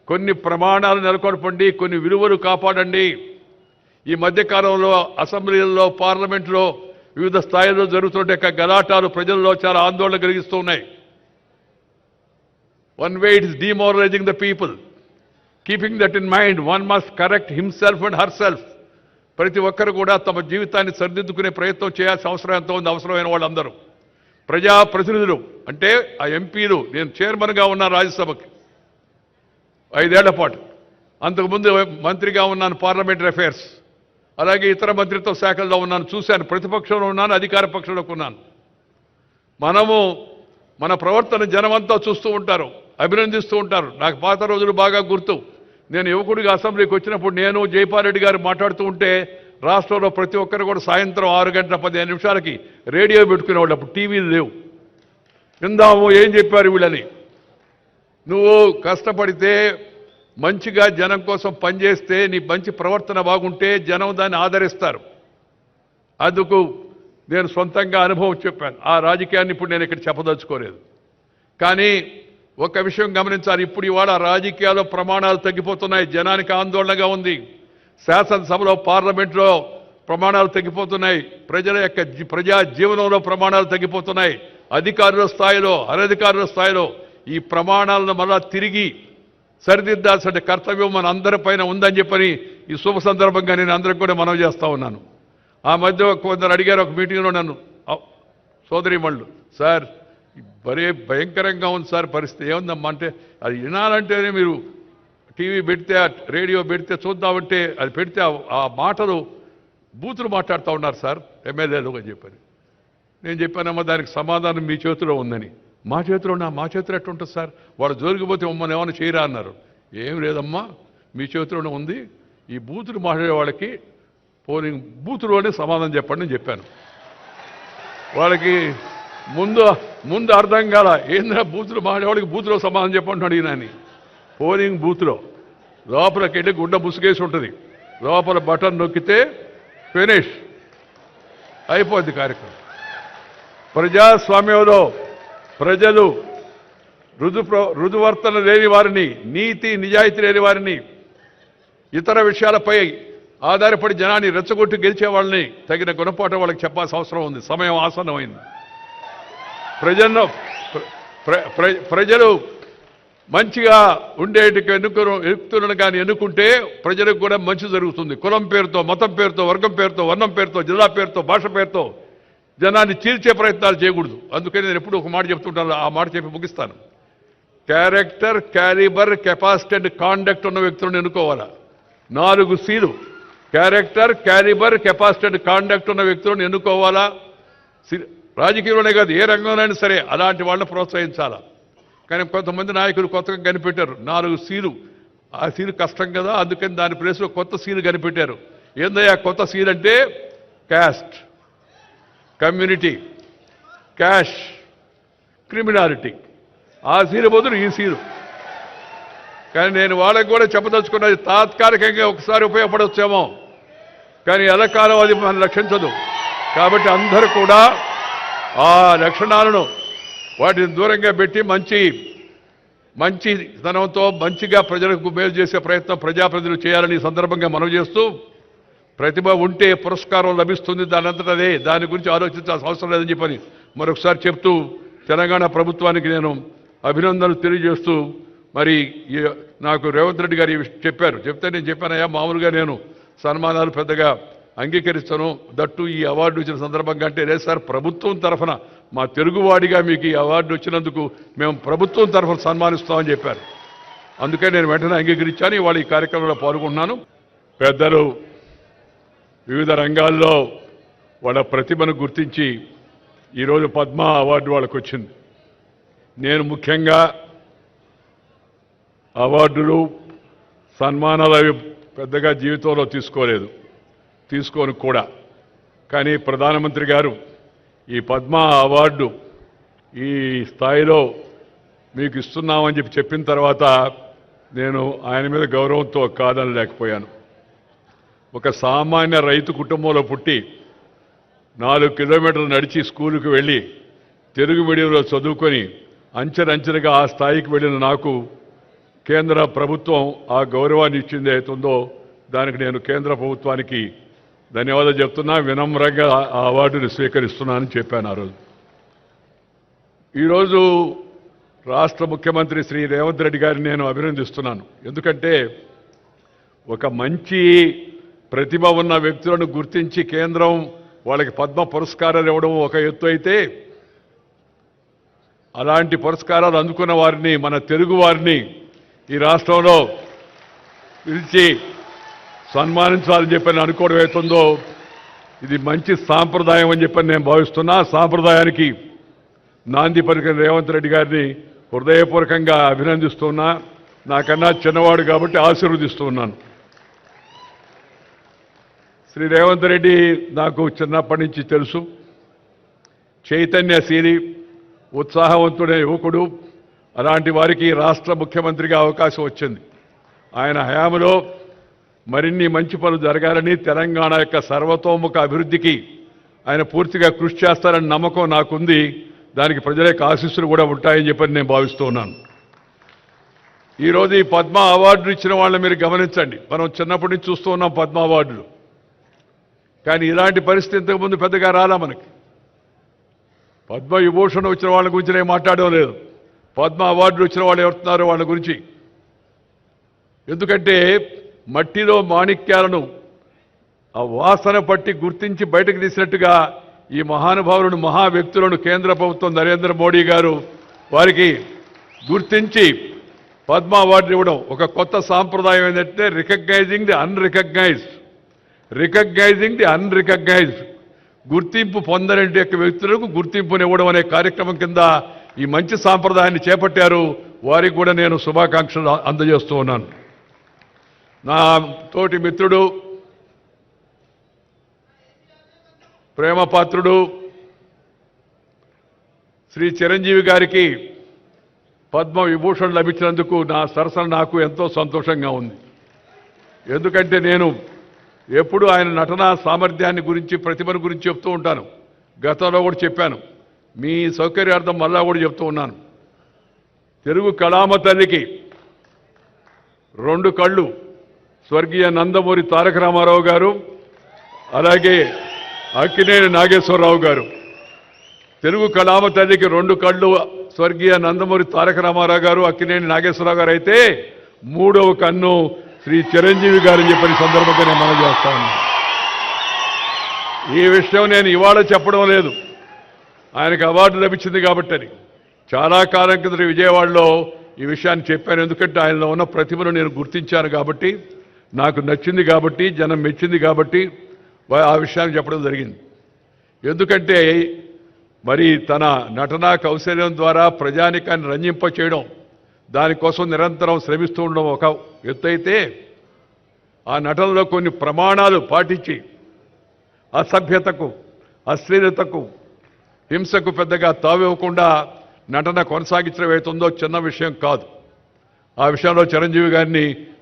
కొన్ని ప్రమాణాలు నెలకొల్పండి, కొన్ని విలువలు కాపాడండి. ఈ మధ్యకాలంలో అసెంబ్లీలలో, పార్లమెంట్లో వివిధ స్థాయిల్లో జరుగుతుంటే గలాటాలు ప్రజల్లో చాలా ఆందోళన కలిగిస్తూ ఉన్నాయి. One way it is demoralizing the people. Keeping that in mind, one must correct himself and herself. ప్రతి ఒక్కరు కూడా తమ జీవితాన్ని సరిదిద్దుకునే ప్రయత్నం చేయాల్సిన అవసరం ఎంతో ఉంది. అవసరమైన వాళ్ళందరూ ప్రజాప్రతినిధులు అంటే ఆ ఎంపీలు. నేను చైర్మన్గా ఉన్నాను రాజ్యసభకి 5 ఏళ్ల పాటు. అంతకుముందు మంత్రిగా ఉన్నాను పార్లమెంటరీ అఫైర్స్, అలాగే ఇతర మంత్రిత్వ శాఖల్లో ఉన్నాను. చూశాను, ప్రతిపక్షంలో ఉన్నాను, అధికార పక్షంలో ఉన్నాను. మనము మన ప్రవర్తన జనమంతా చూస్తూ ఉంటారు, అభినందిస్తూ ఉంటారు. నాకు పాత రోజులు బాగా గుర్తు. నేను యువకుడిగా అసెంబ్లీకి వచ్చినప్పుడు నేను జైపాల్ గారు మాట్లాడుతూ ఉంటే రాష్ట్రంలో ప్రతి ఒక్కరు కూడా సాయంత్రం 6 గంటల 15 నిమిషాలకి రేడియో పెట్టుకునేవాళ్ళు. అప్పుడు టీవీలు లేవు. విందాము ఏం చెప్పారు వీళ్ళని. నువ్వు కష్టపడితే, మంచిగా జనం కోసం పనిచేస్తే, నీ మంచి ప్రవర్తన బాగుంటే జనం దాన్ని ఆదరిస్తారు. అందుకు నేను సొంతంగా అనుభవం చెప్పాను. ఆ రాజకీయాన్ని ఇప్పుడు నేను ఇక్కడ చెప్పదలుచుకోలేదు. కానీ ఒక విషయం గమనించాలి. ఇప్పుడు ఇవాళ రాజకీయాల్లో ప్రమాణాలు తగ్గిపోతున్నాయి. జనానికి ఆందోళనగా ఉంది. శాసనసభలో, పార్లమెంట్లో ప్రమాణాలు తగ్గిపోతున్నాయి. ప్రజల యొక్క ప్రజా జీవనంలో ప్రమాణాలు తగ్గిపోతున్నాయి. అధికారుల స్థాయిలో, అనధికారుల స్థాయిలో ఈ ప్రమాణాలను మళ్ళా తిరిగి సరిదిద్దాల్సిన కర్తవ్యం మన అందరిపైన ఉందని చెప్పని ఈ శుభ సందర్భంగా నేను అందరికి కూడా మనవి చేస్తా ఉన్నాను. ఆ మధ్య కొందరు అడిగారు ఒక మీటింగ్లో నన్ను, సోదరీమణులు, సార్ భలే భయంకరంగా ఉంది సార్ పరిస్థితి, ఏముందమ్మా అంటే, అది వినాలంటేనే మీరు టీవీ పెడితే, రేడియో పెడితే చూద్దామంటే అది పెడితే ఆ మాటలు బూతులు మాట్లాడుతూ ఉన్నారు సార్ ఎమ్మెల్యేలు అని చెప్పారు. నేను చెప్పానమ్మా దానికి సమాధానం మీ చేతిలో ఉందని. మా చేతిలో ఎట్టుంటుంది సార్, వాళ్ళు జోలికిపోతే మమ్మల్ని ఏమైనా చేయరా అన్నారు. ఏం లేదమ్మా, మీ చేతిలోనే ఉంది. ఈ బూతులు మాట్లాడే వాళ్ళకి పోలింగ్ బూతులోనే సమాధానం చెప్పండి అని చెప్పాను. వాళ్ళకి ముందు అర్థం కాల. ఏంద్రా బూతులు మాట్లాడేవాడికి బూతులో సమాధానం చెప్పండి అడిగినాని. పోలింగ్ బూత్లో లోపలికి వెళ్ళి గుడ్డ ముసుగేసి ఉంటుంది. లోపల బటన్ నొక్కితే ఫినిష్ అయిపోద్ది కార్యక్రమం. ప్రజాస్వామ్యంలో ప్రజలు రుజువర్తన లేని వారిని, నీతి నిజాయితీ లేని వారిని, ఇతర విషయాలపై ఆధారపడి జనాన్ని రెచ్చగొట్టి గెలిచే వాళ్ళని తగిన గుణపాఠం వాళ్ళకి చెప్పాల్సిన అవసరం ఉంది. సమయం ఆసన్నమైంది. ప్రజలు మంచిగా ఉండేటికి ఎన్నుకులను కానీ ఎన్నుకుంటే ప్రజలకు కూడా మంచి జరుగుతుంది. కులం పేరుతో, మతం పేరుతో, వర్గం పేరుతో, వర్ణం పేరుతో, జిల్లా పేరుతో, భాష పేరుతో జనాన్ని చీల్చే ప్రయత్నాలు చేయకూడదు. అందుకని నేను ఎప్పుడు ఒక మాట చెప్తుంటాను, ఆ మాట చెప్పి ముగిస్తాను. Character, calibre, capacity and conduct ఉన్న వ్యక్తులను ఎన్నుకోవాలా. 4 Cలు character, calibre, capacity and conduct ఉన్న వ్యక్తులను ఎన్నుకోవాలా. రాజకీయంలోనే కాదు, ఏ రంగంలోనైనా సరే అలాంటి వాళ్ళని ప్రోత్సహించాలా. కానీ కొంతమంది నాయకులు కొత్తగా కనిపెట్టారు 4 Cలు. ఆ సీలు కష్టం కదా, అందుకని దాని ప్లేస్లో కొత్త సీలు కనిపెట్టారు. ఏందయ్యా కొత్త సీల్ అంటే? Caste, community, cash, criminality. ఆ సీలు బదులు ఈ సీలు. కానీ నేను వాళ్ళకి కూడా చెప్పదలుచుకున్నది, తాత్కాలికంగా ఒకసారి ఉపయోగపడవచ్చేమో, కానీ ఎలకాలం అది మనం రక్షించదు. కాబట్టి అందరూ కూడా ఆ లక్షణాలను వాటిని దూరంగా పెట్టి మంచి ధనంతో మంచిగా ప్రజలకు మేలు చేసే ప్రయత్నం ప్రజాప్రతినిధులు చేయాలని సందర్భంగా మనవి చేస్తూ, ప్రతిభ ఉంటే పురస్కారం లభిస్తుంది దానంతటదే, దాని గురించి ఆలోచించాల్సిన అవసరం లేదని చెప్పని మరొకసారి చెప్తూ, తెలంగాణ ప్రభుత్వానికి నేను అభినందనలు తెలియజేస్తూ, మరి నాకు రేవంత్ రెడ్డి గారు చెప్తే నేను చెప్పానయ్యా, మామూలుగా నేను సన్మానాలు పెద్దగా అంగీకరిస్తాను, దట్టు ఈ అవార్డు ఇచ్చిన సందర్భంగా అంటే, లేదు సార్ ప్రభుత్వం తరఫున మా తెలుగువాడిగా మీకు ఈ అవార్డు వచ్చినందుకు మేము ప్రభుత్వం తరఫున సన్మానిస్తామని చెప్పారు. అందుకే నేను వెంటనే అంగీకరించాను. ఇవాళ ఈ కార్యక్రమంలో పాల్గొంటున్నాను. పెద్దలు వివిధ రంగాల్లో వాళ్ళ ప్రతిభను గుర్తించి ఈరోజు పద్మ అవార్డు వాళ్ళకు వచ్చింది. నేను ముఖ్యంగా అవార్డులు, సన్మానాలు అవి పెద్దగా జీవితంలో తీసుకోను కూడా. కానీ ప్రధానమంత్రి గారు ఈ పద్మ అవార్డు ఈ స్థాయిలో మీకు ఇస్తున్నామని చెప్పిన తర్వాత నేను ఆయన మీద గౌరవంతో కాదనలేకపోయాను. ఒక సామాన్య రైతు కుటుంబంలో పుట్టి 4 కిలోమీటర్లు నడిచి స్కూలుకు వెళ్ళి తెలుగు మీడియంలో చదువుకొని అంచెలంచెలుగా ఆ స్థాయికి వెళ్ళిన నాకు కేంద్ర ప్రభుత్వం ఆ గౌరవాన్ని ఇచ్చింది అవుతుందో దానికి నేను కేంద్ర ప్రభుత్వానికి ధన్యవాదాలు చెప్తున్నా, వినమ్రంగా ఆ అవార్డుని స్వీకరిస్తున్నానని చెప్పాను ఆ రోజు. ఈరోజు రాష్ట్ర ముఖ్యమంత్రి శ్రీ రేవంత్ రెడ్డి గారిని నేను అభినందిస్తున్నాను. ఎందుకంటే ఒక మంచి ప్రతిభ ఉన్న వ్యక్తులను గుర్తించి కేంద్రం వాళ్ళకి పద్మ పురస్కారాలు ఇవ్వడం ఒక ఎత్తు అయితే, అలాంటి పురస్కారాలు అందుకున్న వారిని, మన తెలుగు వారిని ఈ రాష్ట్రంలో పిలిచి సన్మానించాలని చెప్పని అనుకోవడం అవుతుందో ఇది మంచి సాంప్రదాయం అని చెప్పని నేను భావిస్తున్నా. సాంప్రదాయానికి నాంది పలికిన రేవంత్ రెడ్డి గారిని హృదయపూర్వకంగా అభినందిస్తున్నా. నాకన్నా చిన్నవాడు కాబట్టి ఆశీర్వదిస్తున్నాను. శ్రీ రేవంత్ రెడ్డి నాకు చిన్నప్పటి నుంచి తెలుసు. చైతన్యశీలి, ఉత్సాహవంతుడైన యువకుడు. అలాంటి వారికి రాష్ట్ర ముఖ్యమంత్రిగా అవకాశం వచ్చింది. ఆయన హయాంలో మరిన్ని మంచి పనులు జరగాలని, తెలంగాణ యొక్క సర్వతోముఖ అభివృద్ధికి ఆయన పూర్తిగా కృషి చేస్తారని నమ్మకం నాకుంది. దానికి ప్రజల యొక్క ఆశీస్సులు కూడా ఉంటాయని చెప్పని నేను భావిస్తూ ఉన్నాను. ఈరోజు ఈ పద్మ అవార్డులు ఇచ్చిన వాళ్ళని మీరు గమనించండి. మనం చిన్నప్పటి నుంచి చూస్తూ ఉన్నాం పద్మ అవార్డులు, కానీ ఇలాంటి పరిస్థితి ఇంతకుముందు పెద్దగా రాలా మనకి. పద్మ విభూషణ్ వచ్చిన వాళ్ళ గురించి నేను మాట్లాడడం లేదు. పద్మ అవార్డులు వచ్చిన వాళ్ళు ఎవరుతున్నారో వాళ్ళ గురించి. ఎందుకంటే మట్టిలో మాణిక్యాలను ఆ వాసన పట్టి గుర్తించి బయటకు తీసినట్టుగా ఈ మహానుభావులను, మహా వ్యక్తులను కేంద్ర ప్రభుత్వం నరేంద్ర మోడీ గారు వారికి గుర్తించి పద్మ అవార్డు ఇవ్వడం ఒక కొత్త సాంప్రదాయం. ఏంటంటే రికగ్నైజింగ్ ది అన్రికగ్నైజ్డ్, గుర్తింపు పొందని యొక్క వ్యక్తులకు గుర్తింపునివ్వడం అనే కార్యక్రమం కింద ఈ మంచి సాంప్రదాయాన్ని చేపట్టారు. వారికి కూడా నేను శుభాకాంక్షలు అందజేస్తూ ఉన్నాను. నా తోటి మిత్రుడు, ప్రేమపాత్రుడు శ్రీ చిరంజీవి గారికి పద్మ విభూషణ్ లభించినందుకు నా సరసన నాకు ఎంతో సంతోషంగా ఉంది. ఎందుకంటే నేను ఎప్పుడు ఆయన నటనా సామర్థ్యాన్ని గురించి, ప్రతిభను గురించి చెప్తూ ఉంటాను. గతంలో కూడా చెప్పాను, మీ సౌకర్యార్థం మళ్ళా కూడా చెప్తూ ఉన్నాను. తెలుగు కళామ తల్లికి 2 కళ్ళు స్వర్గీయ నందమూరి తారక రామారావు గారు, అలాగే అక్కినేని నాగేశ్వరరావు గారు. తెలుగు కళామ తల్లికి 2 కళ్ళు స్వర్గీయ నందమూరి తారక రామారావు గారు, అక్కినేని నాగేశ్వరరావు గారు అయితే 3వ కన్ను శ్రీ చిరంజీవి గారని చెప్పని సందర్భంగా నేను మనం చేస్తా ఉన్నాను. ఈ విషయం నేను ఇవాళ చెప్పడం లేదు, ఆయనకు అవార్డు లభించింది కాబట్టి. చాలా కాలం కింద విజయవాడలో ఈ విషయాన్ని చెప్పాను. ఎందుకంటే ఆయనలో ఉన్న ప్రతిభను నేను గుర్తించాను కాబట్టి, నాకు నచ్చింది కాబట్టి, జనం మెచ్చింది కాబట్టి ఆ విషయాన్ని చెప్పడం జరిగింది. ఎందుకంటే మరి తన నటనా కౌశల్యం ద్వారా ప్రజానికాన్ని రంజింప చేయడం, దానికోసం నిరంతరం శ్రమిస్తూ ఉండడం ఒక ఎత్తు అయితే, ఆ నటనలో కొన్ని ప్రమాణాలు పాటించి అసభ్యతకు, అశ్లీలతకు, హింసకు పెద్దగా తావివ్వకుండా నటన కొనసాగించడం అవుతుందో చిన్న విషయం కాదు. ఆ విషయంలో చిరంజీవి గారిని